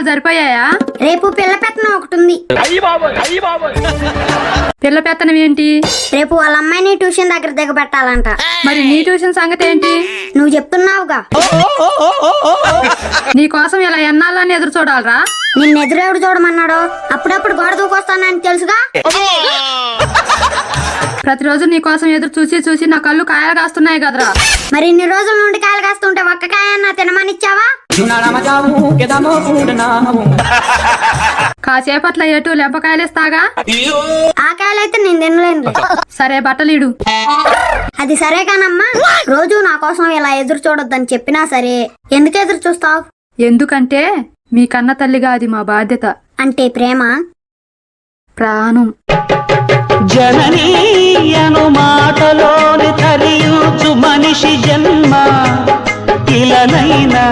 సరిపోయాయా? రేపు పిల్ల పెత్తనం ఒకటి ఉంది. పిల్ల పెత్తనం ఏంటి? రేపు వాళ్ళ అమ్మాయిని ట్యూషన్ దగ్గర దిగబెట్టాలంట. మరి నీ ట్యూషన్ సంగతి ఏంటి? నువ్వు చెప్తున్నావుగా. నీ కోసం ఇలా ఎన్నాళ్ళని ఎదురు చూడాలరా? నిన్ను ఎదురెవడు చూడమన్నాడు? అప్పుడప్పుడు గోడ దూకొస్తానని తెలుసుగా. ప్రతిరోజు నీ కోసం ఎదురు చూసి చూసి నా కళ్ళు కాయలు కాస్తున్నాయి కదరా. మరి ఇన్ని రోజుల నుండి కాయలు కాస్తుంటే ఒక్క కాయన్నా తినమనిచ్చావా? కాసేపట్ల ఎటు లెంపకాయలు ఇస్తాగా. ఆ కాయలైతే నేను తినలేను. సరే బట్టలీడు. అది సరే కానమ్మా, రోజు నా కోసం ఇలా ఎదురు చూడొద్దని చెప్పినా సరే ఎందుకు ఎదురు చూస్తావు? ఎందుకంటే మీ కన్న తల్లిగా అది మా బాధ్యత. అంటే ప్రేమ, ప్రాణం. జననీయను మాటలోని తరియుచు మనిషి జన్మ ఇలనైనా